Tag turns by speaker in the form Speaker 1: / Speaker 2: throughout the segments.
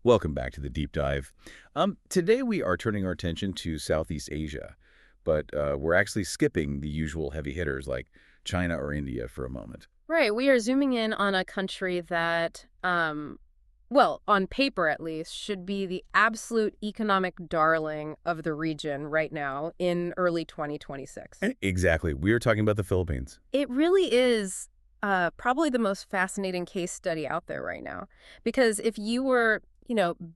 Speaker 1: Welcome back to the deep dive. Today we are turning our attention to Southeast Asia, but we're actually skipping the usual heavy hitters like China or India for a moment.
Speaker 2: Right. We are zooming in on a country that, well, on paper at least, should be the absolute economic darling of the region right now in early 2026.
Speaker 1: Exactly. We are talking about the Philippines.
Speaker 2: It really is probably the most fascinating case study out there right now. Because if you were,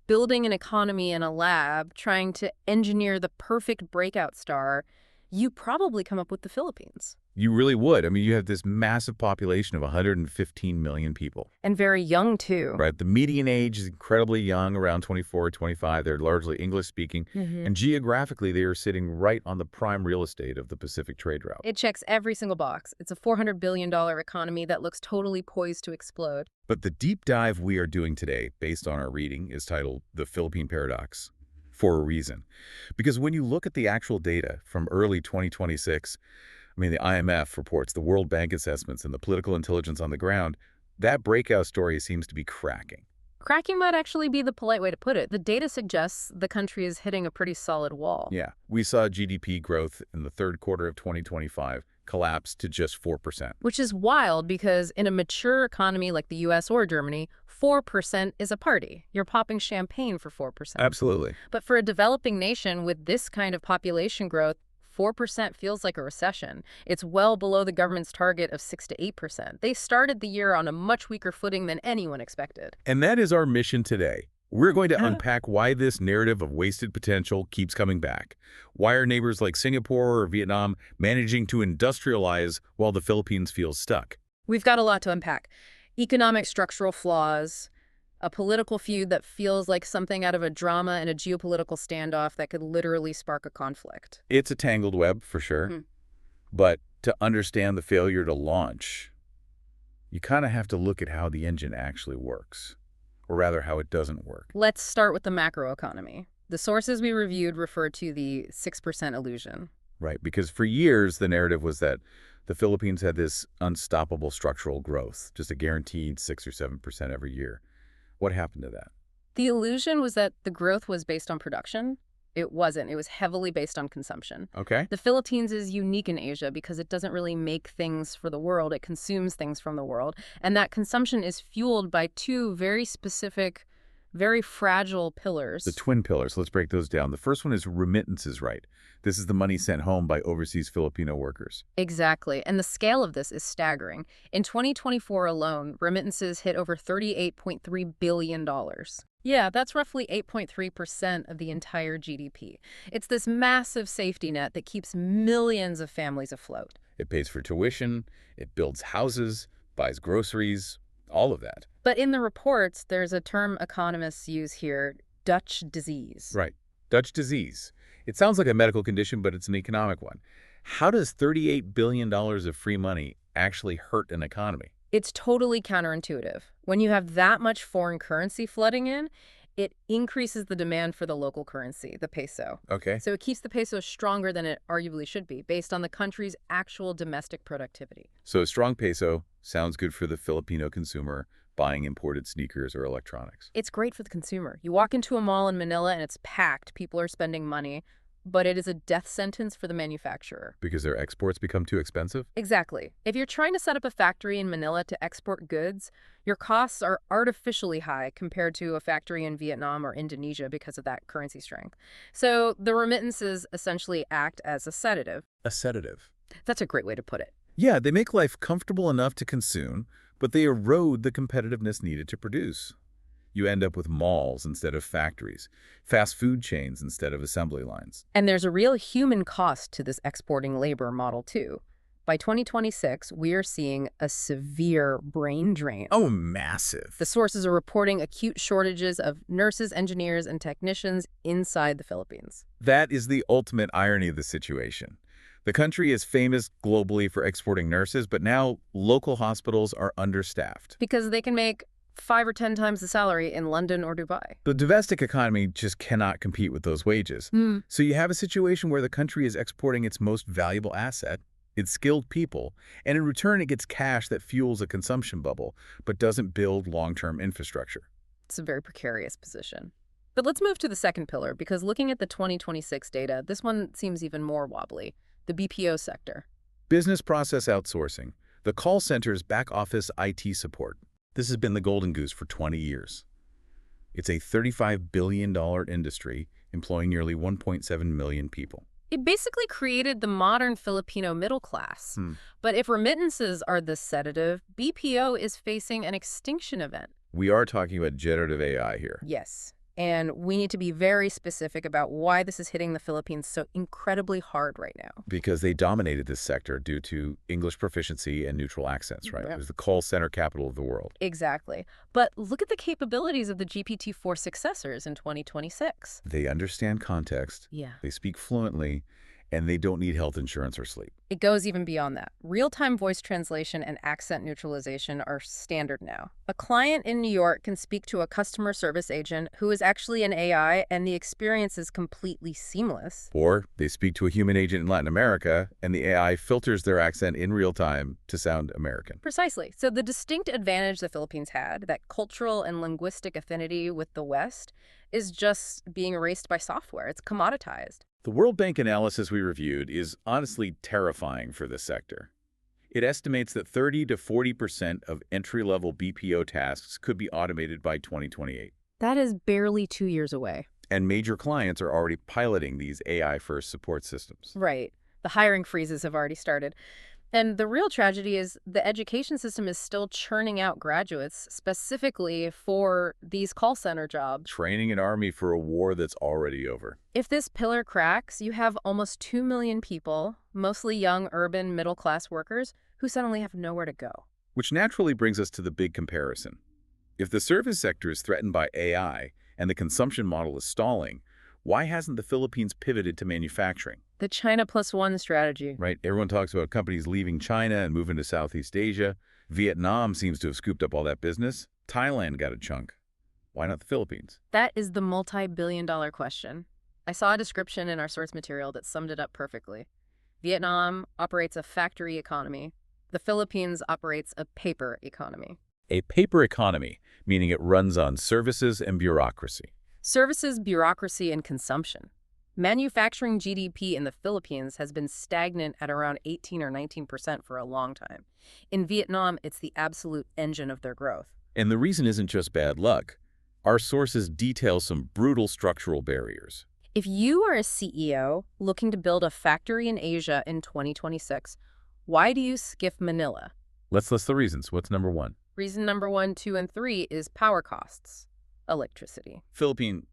Speaker 2: building an economy in a lab, trying to engineer the perfect breakout star, you probably come up with the Philippines.
Speaker 1: You really would. I mean, you have this massive population of 115 million people,
Speaker 2: And very young, too.
Speaker 1: right? The median age is incredibly young, around 24, 25. They're largely English-speaking. And geographically, they are sitting right on the prime real estate of the Pacific trade route.
Speaker 2: It checks every single box. It's a $400 billion economy that looks totally poised to explode.
Speaker 1: But the deep dive we are doing today, based on our reading, is titled The Philippine Paradox, for a reason. Because when you look at the actual data from early 2026, the IMF reports, the World Bank assessments, and the political intelligence on the ground, that breakout story seems to be cracking.
Speaker 2: Cracking might actually be the polite way to put it. The data suggests the country is hitting a pretty solid wall.
Speaker 1: Yeah, we saw GDP growth in the third quarter of 2025 collapse to just 4%.
Speaker 2: Which is wild because in a mature economy like the US or Germany, 4% is a party. You're popping champagne for 4%.
Speaker 1: Absolutely.
Speaker 2: But for a developing nation with this kind of population growth, 4% feels like a recession. It's well below the government's target of 6 to 8%. They started the year on a much weaker footing than anyone expected.
Speaker 1: And that is our mission today. We're going to unpack why this narrative of wasted potential keeps coming back. Why are neighbors like Singapore or Vietnam managing to industrialize while the Philippines feels stuck?
Speaker 2: We've got a lot to unpack. Economic structural flaws, a political feud that feels like something out of a drama, and a geopolitical standoff that could literally spark a conflict.
Speaker 1: It's a tangled web, for sure. But to understand the failure to launch, you kind of have to look at how the engine actually works. Or rather, how it doesn't work.
Speaker 2: Let's start with the macroeconomy. The sources we reviewed refer to the 6% illusion.
Speaker 1: Right, because for years, the narrative was that the Philippines had this unstoppable structural growth, just a guaranteed 6 or 7% every year. What happened to that?
Speaker 2: The illusion was that the growth was based on production. It wasn't. It was heavily based on consumption.
Speaker 1: Okay.
Speaker 2: The Philippines is unique in Asia because it doesn't really make things for the world. It consumes things from the world. And that consumption is fueled by two very specific, very fragile pillars.
Speaker 1: The twin pillars. Let's break those down. The first one is remittances, right? This is the money sent home by overseas Filipino workers.
Speaker 2: Exactly. And the scale of this is staggering. In 2024 alone, remittances hit over $38.3 billion. Yeah, that's roughly 8.3% of the entire GDP. It's this massive safety net that keeps millions of families afloat.
Speaker 1: It pays for tuition, it builds houses, buys groceries, all of that.
Speaker 2: But in the reports, there's a term economists use here, Dutch disease.
Speaker 1: Right. Dutch disease. It sounds like a medical condition, but it's an economic one. How does $38 billion of free money actually hurt an economy?
Speaker 2: It's totally counterintuitive. When you have that much foreign currency flooding in, it increases the demand for the local currency, the peso.
Speaker 1: Okay.
Speaker 2: So it keeps the peso stronger than it arguably should be, based on the country's actual domestic productivity.
Speaker 1: So a strong peso sounds good for the Filipino consumer buying imported sneakers or electronics.
Speaker 2: It's great for the consumer. You walk into a mall in Manila and it's packed. People are spending money. But it is a death sentence for the manufacturer.
Speaker 1: Because their exports become too expensive?
Speaker 2: Exactly. If you're trying to set up a factory in Manila to export goods, your costs are artificially high compared to a factory in Vietnam or Indonesia because of that currency strength. So the remittances essentially act as a sedative.
Speaker 1: A sedative.
Speaker 2: That's a great way to put it.
Speaker 1: Yeah, they make life comfortable enough to consume, but they erode the competitiveness needed to produce. You end up with malls instead of factories, fast food chains instead of assembly lines.
Speaker 2: And there's a real human cost to this exporting labor model, too. By 2026, we are seeing a severe brain drain.
Speaker 1: Oh, massive.
Speaker 2: The sources are reporting acute shortages of nurses, engineers, and technicians inside the Philippines.
Speaker 1: That is the ultimate irony of the situation. The country is famous globally for exporting nurses, but now local hospitals are understaffed.
Speaker 2: Because they can make 5 or 10 times the salary in London or Dubai.
Speaker 1: The domestic economy just cannot compete with those wages. So you have a situation where the country is exporting its most valuable asset, its skilled people, and in return it gets cash that fuels a consumption bubble, but doesn't build long-term infrastructure.
Speaker 2: It's a very precarious position. But let's move to the second pillar, because looking at the 2026 data, this one seems even more wobbly, the BPO sector.
Speaker 1: Business process outsourcing, the call center's back office IT support. This has been the golden goose for 20 years. It's a $35 billion industry employing nearly 1.7 million people.
Speaker 2: It basically created the modern Filipino middle class. But if remittances are the sedative, BPO is facing an extinction event.
Speaker 1: We are talking about generative AI here.
Speaker 2: Yes. And we need to be very specific about why this is hitting the Philippines so incredibly hard right now.
Speaker 1: Because they dominated this sector due to English proficiency and neutral accents, right?
Speaker 2: Yeah.
Speaker 1: It was the call center capital of the world.
Speaker 2: Exactly. But look at the capabilities of the GPT-4 successors in 2026.
Speaker 1: They understand context,
Speaker 2: Yeah.
Speaker 1: they speak fluently, and they don't need health insurance or sleep.
Speaker 2: It goes even beyond that. Real-time voice translation and accent neutralization are standard now. A client in New York can speak to a customer service agent who is actually an AI, and the experience is completely seamless.
Speaker 1: Or they speak to a human agent in Latin America, and the AI filters their accent in real time to sound American.
Speaker 2: Precisely. So the distinct advantage the Philippines had, that cultural and linguistic affinity with the West, is just being erased by software. It's commoditized.
Speaker 1: The World Bank analysis we reviewed is honestly terrifying for this sector. It estimates that 30 to 40% of entry-level BPO tasks could be automated by 2028.
Speaker 2: That is barely 2 years away.
Speaker 1: And major clients are already piloting these AI-first support systems.
Speaker 2: Right. The hiring freezes have already started. And the real tragedy is the education system is still churning out graduates specifically for these call center jobs.
Speaker 1: Training an army for a war that's already over.
Speaker 2: If this pillar cracks, you have almost 2 million people, mostly young, urban, middle-class workers, who suddenly have nowhere to go.
Speaker 1: Which naturally brings us to the big comparison. If the service sector is threatened by AI and the consumption model is stalling, why hasn't the Philippines pivoted to manufacturing?
Speaker 2: The China plus one strategy.
Speaker 1: Right? Everyone talks about companies leaving China and moving to Southeast Asia. Vietnam seems to have scooped up all that business. Thailand got a chunk. Why not the Philippines?
Speaker 2: That is the multi-billion-dollar question. I saw a description in our source material that summed it up perfectly. Vietnam operates a factory economy. The Philippines operates a paper economy.
Speaker 1: A paper economy, meaning it runs on services and bureaucracy.
Speaker 2: Services, bureaucracy, and consumption. Manufacturing GDP in the Philippines has been stagnant at around 18 or 19% for a long time. In Vietnam, it's the absolute engine of their growth.
Speaker 1: And the reason isn't just bad luck. Our sources detail some brutal structural barriers.
Speaker 2: If you are a CEO looking to build a factory in Asia in 2026, why do you skip Manila?
Speaker 1: Let's list the reasons. What's number one?
Speaker 2: Reason number 1, 2, and 3 is power costs. Electricity.
Speaker 1: Philippine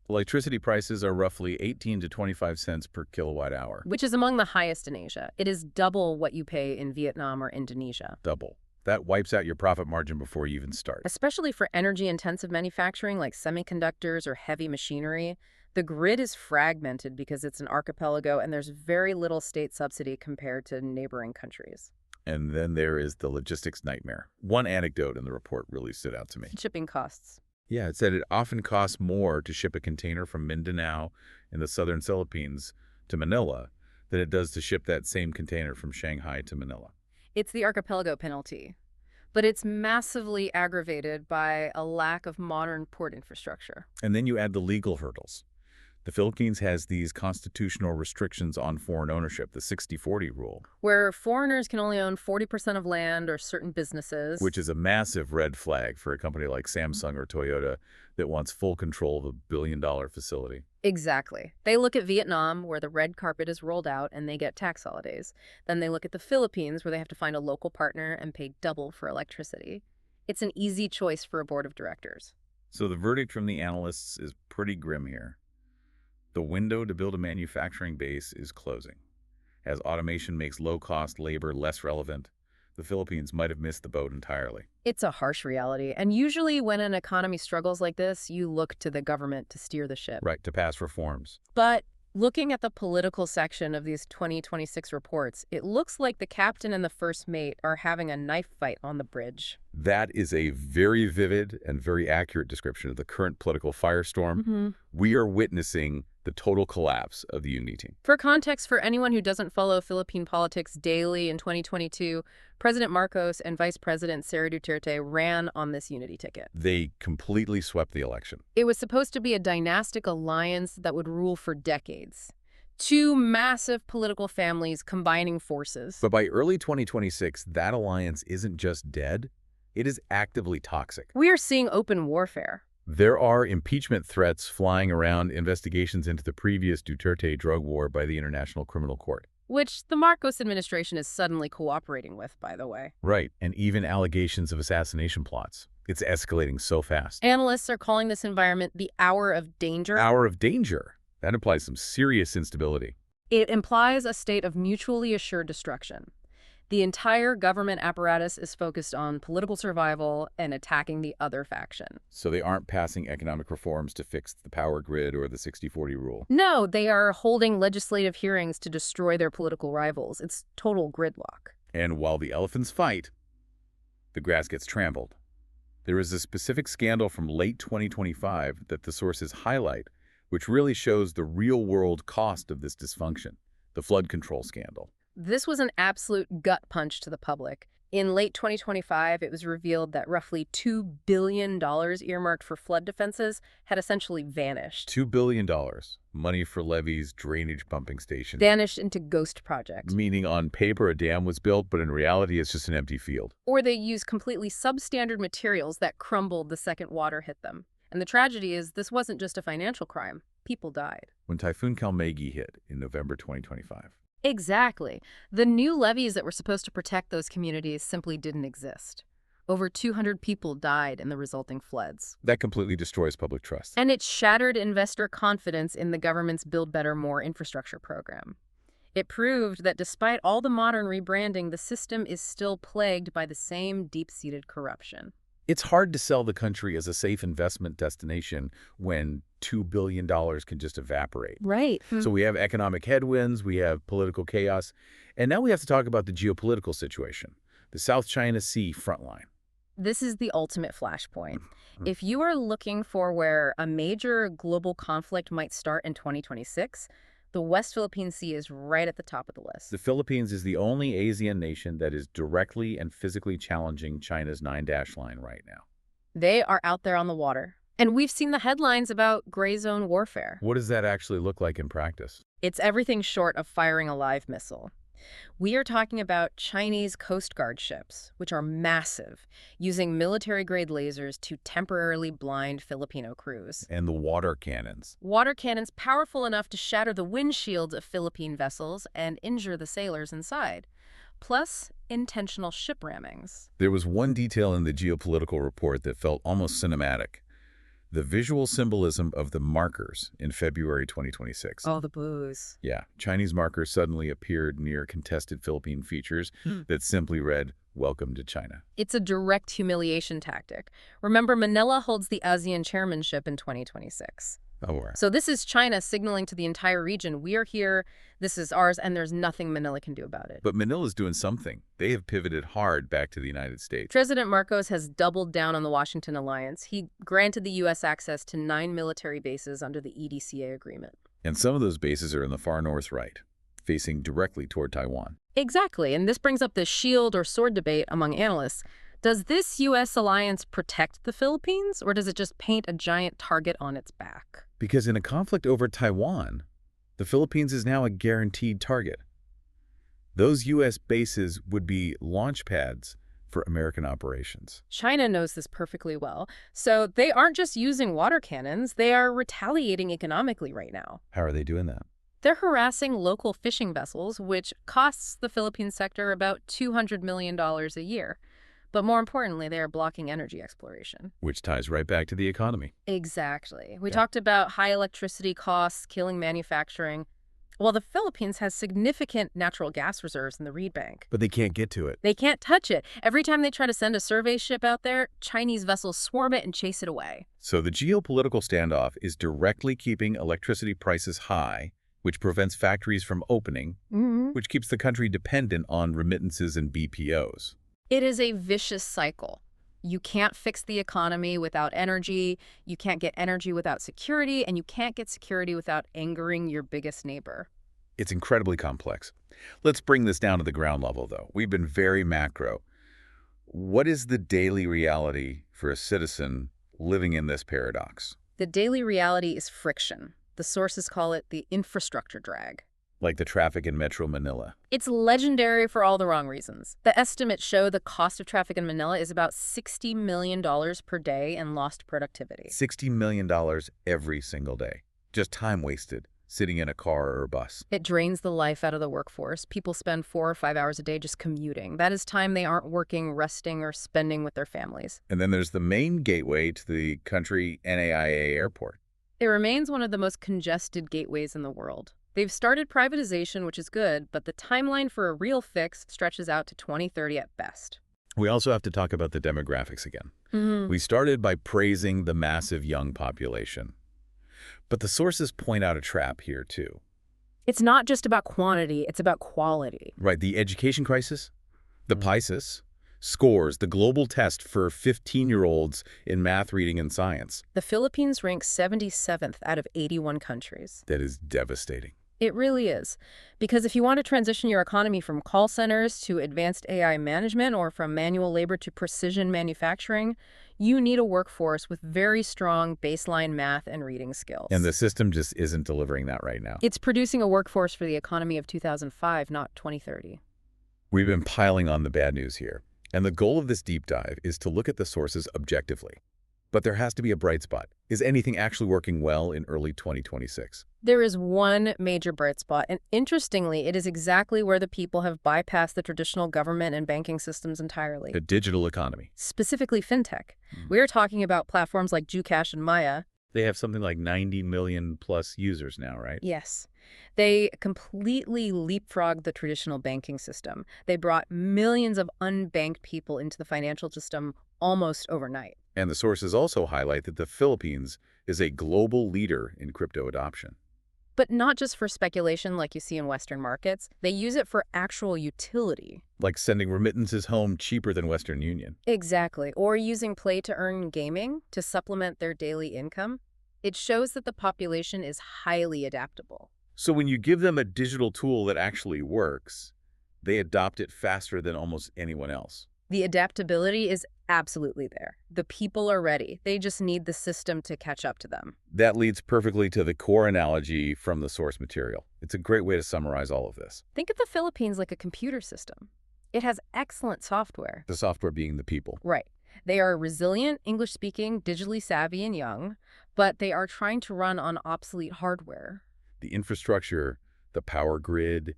Speaker 1: electricity prices are roughly 18 to 25 cents per kilowatt hour.
Speaker 2: Which is among the highest in Asia. It is double what you pay in Vietnam or Indonesia.
Speaker 1: Double. That wipes out your profit margin before you even start.
Speaker 2: Especially for energy-intensive manufacturing like semiconductors or heavy machinery, the grid is fragmented because it's an archipelago and there's very little state subsidy compared to neighboring countries.
Speaker 1: And then there is the logistics nightmare. One anecdote in the report really stood out to me.
Speaker 2: Shipping costs.
Speaker 1: Yeah, it said it often costs more to ship a container from Mindanao in the southern Philippines to Manila than it does to ship that same container from Shanghai to Manila.
Speaker 2: It's the archipelago penalty, but it's massively aggravated by a lack of modern port infrastructure.
Speaker 1: And then you add the legal hurdles. The Philippines has these constitutional restrictions on foreign ownership, the 60-40 rule.
Speaker 2: Where foreigners can only own 40% of land or certain businesses.
Speaker 1: Which is a massive red flag for a company like Samsung or Toyota that wants full control of a billion-dollar facility.
Speaker 2: Exactly. They look at Vietnam, where the red carpet is rolled out and they get tax holidays. Then they look at the Philippines, where they have to find a local partner and pay double for electricity. It's an easy choice for a board of directors.
Speaker 1: So the verdict from the analysts is pretty grim here. The window to build a manufacturing base is closing. As automation makes low-cost labor less relevant, the Philippines might have missed the boat entirely.
Speaker 2: It's a harsh reality, and usually when an economy struggles like this, you look to the government to steer the ship.
Speaker 1: Right, to pass reforms.
Speaker 2: But looking at the political section of these 2026 reports, it looks like the captain and the first mate are having a knife fight on the bridge.
Speaker 1: That is a very vivid and very accurate description of the current political firestorm.
Speaker 2: Mm-hmm.
Speaker 1: We are witnessing the total collapse of the UniTeam.
Speaker 2: For context, for anyone who doesn't follow Philippine politics daily, in 2022, President Marcos and Vice President Sara Duterte ran on this unity ticket.
Speaker 1: They completely swept the election.
Speaker 2: It was supposed to be a dynastic alliance that would rule for decades. Two massive political families combining forces.
Speaker 1: But by early 2026, that alliance isn't just dead, it is actively toxic.
Speaker 2: We are seeing open warfare.
Speaker 1: There are impeachment threats flying around, investigations into the previous Duterte drug war by the International Criminal Court.
Speaker 2: Which the Marcos administration is suddenly cooperating with, by the way.
Speaker 1: Right, and even allegations of assassination plots. It's escalating so fast.
Speaker 2: Analysts are calling this environment the hour of danger.
Speaker 1: Hour of danger. That implies some serious instability.
Speaker 2: It implies a state of mutually assured destruction. The entire government apparatus is focused on political survival and attacking the other faction.
Speaker 1: So they aren't passing economic reforms to fix the power grid or the 60-40 rule.
Speaker 2: No, they are holding legislative hearings to destroy their political rivals. It's total gridlock.
Speaker 1: And while the elephants fight, the grass gets trampled. There is a specific scandal from late 2025 that the sources highlight, which really shows the real-world cost of this dysfunction, the flood control scandal.
Speaker 2: This was an absolute gut punch to the public. In late 2025, it was revealed that roughly $2 billion earmarked for flood defenses had essentially vanished.
Speaker 1: $2 billion, money for levees, drainage pumping stations.
Speaker 2: Vanished into ghost projects.
Speaker 1: Meaning on paper a dam was built, but in reality it's just an empty field.
Speaker 2: Or they used completely substandard materials that crumbled the second water hit them. And the tragedy is this wasn't just a financial crime. People died.
Speaker 1: When Typhoon Kalmegi hit in November 2025.
Speaker 2: Exactly. The new levees that were supposed to protect those communities simply didn't exist. Over 200 people died in the resulting floods.
Speaker 1: That completely destroys public trust.
Speaker 2: And it shattered investor confidence in the government's Build Better More infrastructure program. It proved that despite all the modern rebranding, the system is still plagued by the same deep-seated corruption.
Speaker 1: It's hard to sell the country as a safe investment destination when $2 billion can just evaporate.
Speaker 2: Right.
Speaker 1: So we have economic headwinds, we have political chaos, and now we have to talk about the geopolitical situation, the South China Sea frontline.
Speaker 2: This is the ultimate flashpoint. If you are looking for where a major global conflict might start in 2026, the West Philippine Sea is right at the top of the list.
Speaker 1: The Philippines is the only ASEAN nation that is directly and physically challenging China's 9-dash line right now.
Speaker 2: They are out there on the water. And we've seen the headlines about gray zone warfare.
Speaker 1: What does that actually look like in practice?
Speaker 2: It's everything short of firing a live missile. We are talking about Chinese Coast Guard ships, which are massive, using military-grade lasers to temporarily blind Filipino crews.
Speaker 1: And the water cannons.
Speaker 2: Water cannons powerful enough to shatter the windshields of Philippine vessels and injure the sailors inside. Plus, intentional ship rammings.
Speaker 1: There was one detail in the geopolitical report that felt almost cinematic. The visual symbolism of the markers in February 2026.
Speaker 2: Oh, the booze.
Speaker 1: Yeah, Chinese markers suddenly appeared near contested Philippine features that simply read, "Welcome to China."
Speaker 2: It's a direct humiliation tactic. Remember, Manila holds the ASEAN chairmanship in 2026.
Speaker 1: Oh,
Speaker 2: So this is China signaling to the entire region, we are here, this is ours, and there's nothing Manila can do about it.
Speaker 1: But Manila's doing something. They have pivoted hard back to the United States.
Speaker 2: President Marcos has doubled down on the Washington alliance. He granted the U.S. access to 9 military bases under the EDCA agreement.
Speaker 1: And some of those bases are in the far north right, facing directly toward Taiwan.
Speaker 2: Exactly, and this brings up the shield or sword debate among analysts. Does this U.S. alliance protect the Philippines, or does it just paint a giant target on its back?
Speaker 1: Because in a conflict over Taiwan, the Philippines is now a guaranteed target. Those U.S. bases would be launch pads for American operations.
Speaker 2: China knows this perfectly well, so they aren't just using water cannons, they are retaliating economically right now.
Speaker 1: How are they doing that?
Speaker 2: They're harassing local fishing vessels, which costs the Philippine sector about $200 million a year. But more importantly, they are blocking energy exploration.
Speaker 1: Which ties right back to the economy.
Speaker 2: Exactly. We talked about high electricity costs killing manufacturing. Well, the Philippines has significant natural gas reserves in the Reed Bank.
Speaker 1: But they can't get to it.
Speaker 2: They can't touch it. Every time they try to send a survey ship out there, Chinese vessels swarm it and chase it away.
Speaker 1: So the geopolitical standoff is directly keeping electricity prices high, which prevents factories from opening, which keeps the country dependent on remittances and BPOs.
Speaker 2: It is a vicious cycle. You can't fix the economy without energy, you can't get energy without security, and you can't get security without angering your biggest neighbor.
Speaker 1: It's incredibly complex. Let's bring this down to the ground level, though. We've been very macro. What is the daily reality for a citizen living in this paradox?
Speaker 2: The daily reality is friction. The sources call it the infrastructure drag.
Speaker 1: Like the traffic in Metro Manila.
Speaker 2: It's legendary for all the wrong reasons. The estimates show the cost of traffic in Manila is about $60 million per day in lost productivity.
Speaker 1: $60 million every single day. Just time wasted sitting in a car or a bus.
Speaker 2: It drains the life out of the workforce. People spend 4 or 5 hours a day just commuting. That is time they aren't working, resting, or spending with their families.
Speaker 1: And then there's the main gateway to the country NAIA airport.
Speaker 2: It remains one of the most congested gateways in the world. They've started privatization, which is good, but the timeline for a real fix stretches out to 2030 at best.
Speaker 1: We also have to talk about the demographics again. We started by praising the massive young population. But the sources point out a trap here, too.
Speaker 2: It's not just about quantity, it's about quality.
Speaker 1: Right, the education crisis, the PISA scores, the global test for 15-year-olds in math, reading, and science.
Speaker 2: The Philippines ranks 77th out of 81 countries.
Speaker 1: That is devastating.
Speaker 2: It really is. Because if you want to transition your economy from call centers to advanced AI management or from manual labor to precision manufacturing, you need a workforce with very strong baseline math and reading skills.
Speaker 1: And the system just isn't delivering that right now.
Speaker 2: It's producing a workforce for the economy of 2005, not 2030.
Speaker 1: We've been piling on the bad news here. And the goal of this deep dive is to look at the sources objectively. But there has to be a bright spot. Is anything actually working well in early 2026?
Speaker 2: There is one major bright spot, and interestingly, it is exactly where the people have bypassed the traditional government and banking systems entirely.
Speaker 1: The digital economy.
Speaker 2: Specifically fintech. We're talking about platforms like Gcash and Maya.
Speaker 1: They have something like 90 million plus users now, right?
Speaker 2: Yes. They completely leapfrogged the traditional banking system. They brought millions of unbanked people into the financial system almost overnight.
Speaker 1: And the sources also highlight that the Philippines is a global leader in crypto adoption.
Speaker 2: But not just for speculation like you see in Western markets. They use it for actual utility.
Speaker 1: Like sending remittances home cheaper than Western Union.
Speaker 2: Exactly. Or using play to earn gaming to supplement their daily income. It shows that the population is highly adaptable.
Speaker 1: So when you give them a digital tool that actually works, they adopt it faster than almost anyone else.
Speaker 2: The adaptability is absolutely there. The people are ready. They just need the system to catch up to them.
Speaker 1: That leads perfectly to the core analogy from the source material. It's a great way to summarize all of this.
Speaker 2: Think of the Philippines like a computer system. It has excellent software.
Speaker 1: The software being the people.
Speaker 2: Right. They are resilient, English-speaking, digitally savvy, and young, but they are trying to run on obsolete hardware.
Speaker 1: The infrastructure, the power grid,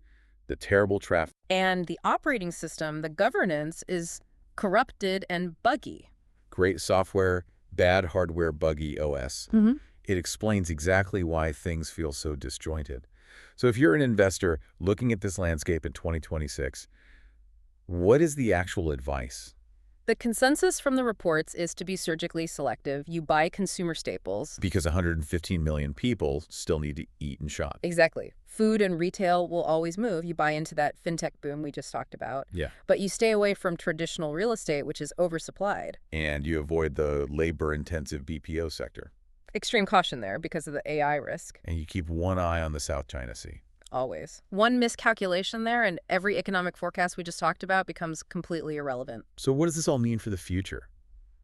Speaker 1: the terrible traffic.
Speaker 2: And the operating system, the governance, is corrupted and buggy.
Speaker 1: Great software, bad hardware, buggy OS. It explains exactly why things feel so disjointed. So if you're an investor looking at this landscape in 2026, what is the actual advice?
Speaker 2: The consensus from the reports is to be surgically selective. You buy consumer staples.
Speaker 1: Because 115 million people still need to eat and shop.
Speaker 2: Exactly. Food and retail will always move. You buy into that fintech boom we just talked about.
Speaker 1: Yeah.
Speaker 2: But you stay away from traditional real estate, which is oversupplied.
Speaker 1: And you avoid the labor-intensive BPO sector.
Speaker 2: Extreme caution there because of the AI risk.
Speaker 1: And you keep one eye on the South China Sea.
Speaker 2: Always. One miscalculation there and every economic forecast we just talked about becomes completely irrelevant.
Speaker 1: So what does this all mean for the future?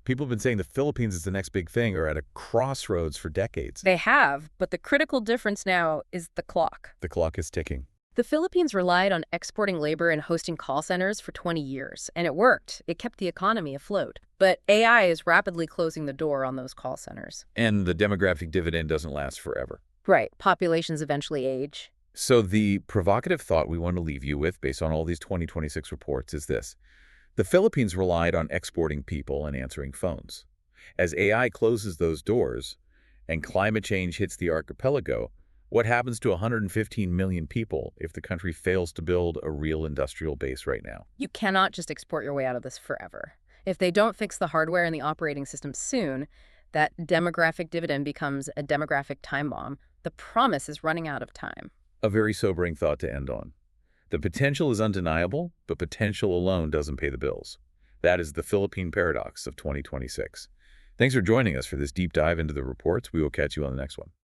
Speaker 1: People have been saying the Philippines is the next big thing or at a crossroads for decades.
Speaker 2: They have, but the critical difference now is the clock.
Speaker 1: The clock is ticking.
Speaker 2: The Philippines relied on exporting labor and hosting call centers for 20 years, and it worked. It kept the economy afloat. But AI is rapidly closing the door on those call centers.
Speaker 1: And the demographic dividend doesn't last forever.
Speaker 2: Right. Populations eventually age.
Speaker 1: So the provocative thought we want to leave you with, based on all these 2026 reports, is this. The Philippines relied on exporting people and answering phones. As AI closes those doors and climate change hits the archipelago, what happens to 115 million people if the country fails to build a real industrial base right now?
Speaker 2: You cannot just export your way out of this forever. If they don't fix the hardware and the operating system soon, that demographic dividend becomes a demographic time bomb. The promise is running out of time.
Speaker 1: A very sobering thought to end on. The potential is undeniable, but potential alone doesn't pay the bills. That is the Philippine Paradox of 2026. Thanks for joining us for this deep dive into the reports. We will catch you on the next one.